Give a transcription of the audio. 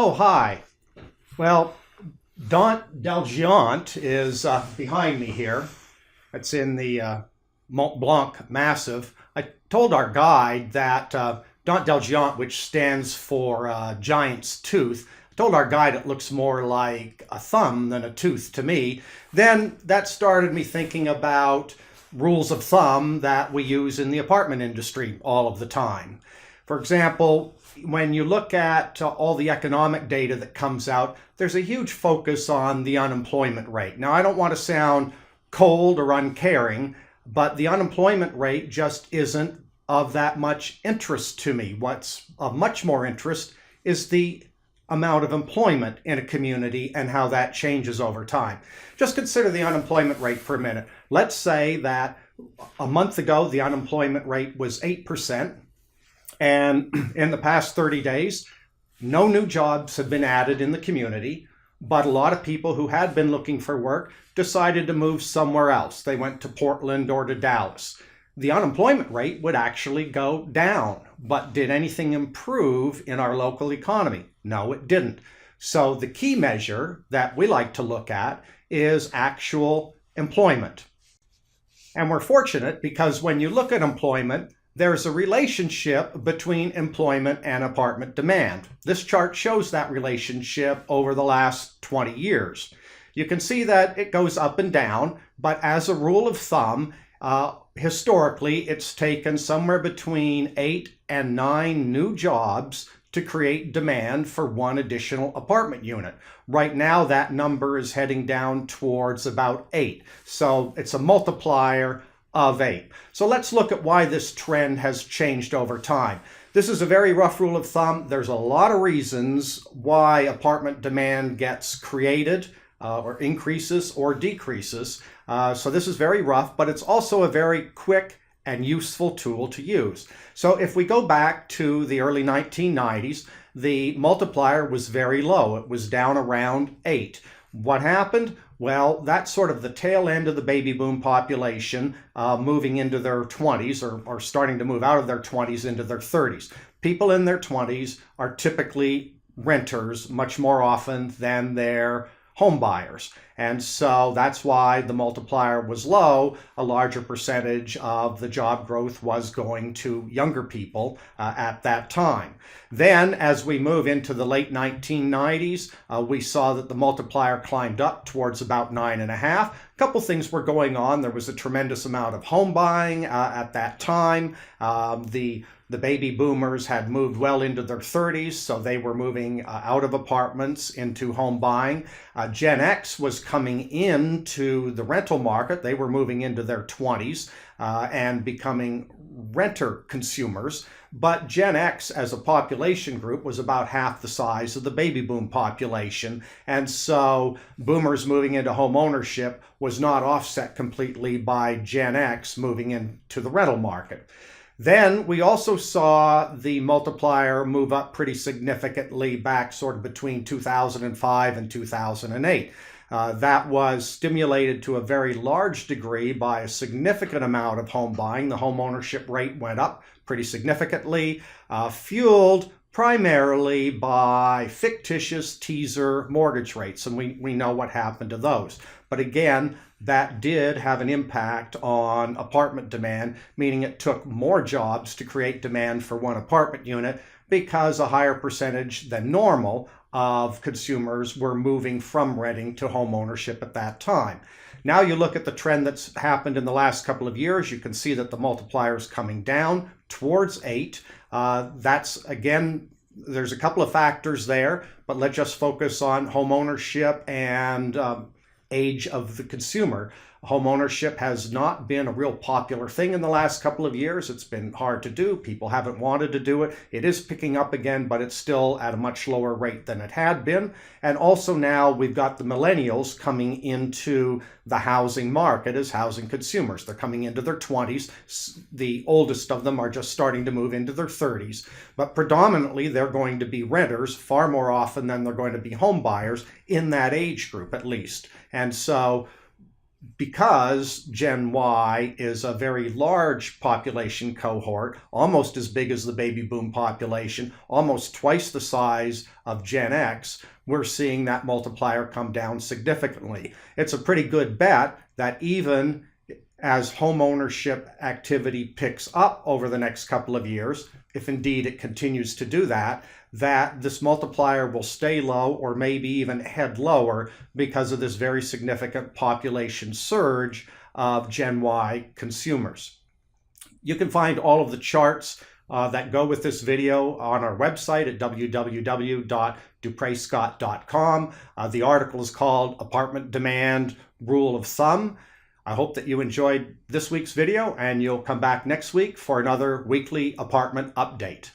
Oh, hi. Well, Dente del Giante is behind me here. It's in the Mont Blanc massif. I told our guide that Dente del Giante, which stands for giant's tooth, I told our guide it looks more like a thumb than a tooth to me. Then that started me thinking about rules of thumb that we use in the apartment industry all of the time. For example, when you look at all the economic data that comes out, there's a huge focus on the unemployment rate. Now, I don't want to sound cold or uncaring, but the unemployment rate just isn't of that much interest to me. What's of much more interest is the amount of employment in a community and how that changes over time. Just consider the unemployment rate for a minute. Let's say that a month ago, the unemployment rate was 8%. And in the past 30 days, no new jobs have been added in the community, but a lot of people who had been looking for work decided to move somewhere else. They went to Portland or to Dallas. The unemployment rate would actually go down, but did anything improve in our local economy? No, it didn't. So the key measure that we like to look at is actual employment. And we're fortunate because when you look at employment, there's a relationship between employment and apartment demand. This chart shows that relationship over the last 20 years. You can see that it goes up and down, but as a rule of thumb, historically, it's taken somewhere between 8 and 9 new jobs to create demand for one additional apartment unit. Right now, that number is heading down towards about 8. So it's a multiplier of 8. So let's look at why this trend has changed over time. This is a very rough rule of thumb. There's a lot of reasons why apartment demand gets created or increases or decreases. So this is very rough, but it's also a very quick and useful tool to use. So if we go back to the early 1990s, the multiplier was very low. It was down around 8. What happened? Well, that's sort of the tail end of the baby boom population moving into their 20s or starting to move out of their 20s into their 30s. People in their 20s are typically renters much more often than they're home buyers. And so that's why the multiplier was low. A larger percentage of the job growth was going to younger people at that time. Then as we move into the late 1990s, we saw that the multiplier climbed up towards about 9.5. A couple things were going on. There was a tremendous amount of home buying at that time. The baby boomers had moved well into their 30s, so they were moving out of apartments into home buying. Gen X was coming into the rental market. They were moving into their 20s and becoming renter consumers. But Gen X as a population group was about half the size of the baby boom population. And so boomers moving into home ownership was not offset completely by Gen X moving into the rental market. Then we also saw the multiplier move up pretty significantly back sort of between 2005 and 2008. That was stimulated to a very large degree by a significant amount of home buying. The home ownership rate went up pretty significantly, fueled primarily by fictitious teaser mortgage rates, and we know what happened to those. But again, that did have an impact on apartment demand, meaning it took more jobs to create demand for one apartment unit because a higher percentage than normal of consumers were moving from renting to home ownership at that time. Now you look at the trend that's happened in the last couple of years, you can see that the multiplier is coming down towards 8. That's, again, there's a couple of factors there, but let's just focus on home ownership and age of the consumer. Home ownership has not been a real popular thing in the last couple of years. It's been hard to do. People haven't wanted to do it. It is picking up again, but it's still at a much lower rate than it had been. And also now we've got the millennials coming into the housing market as housing consumers. They're coming into their 20s. The oldest of them are just starting to move into their 30s. But predominantly they're going to be renters far more often than they're going to be home buyers in that age group at least. And so because Gen Y is a very large population cohort, almost as big as the baby boom population, almost twice the size of Gen X, we're seeing that multiplier come down significantly. It's a pretty good bet that even as home ownership activity picks up over the next couple of years, if indeed it continues to do that, that this multiplier will stay low or maybe even head lower because of this very significant population surge of Gen Y consumers. You can find all of the charts that go with this video on our website at www.duprescott.com. The article is called Apartment Demand Rule of Thumb. I hope that you enjoyed this week's video and you'll come back next week for another weekly apartment update.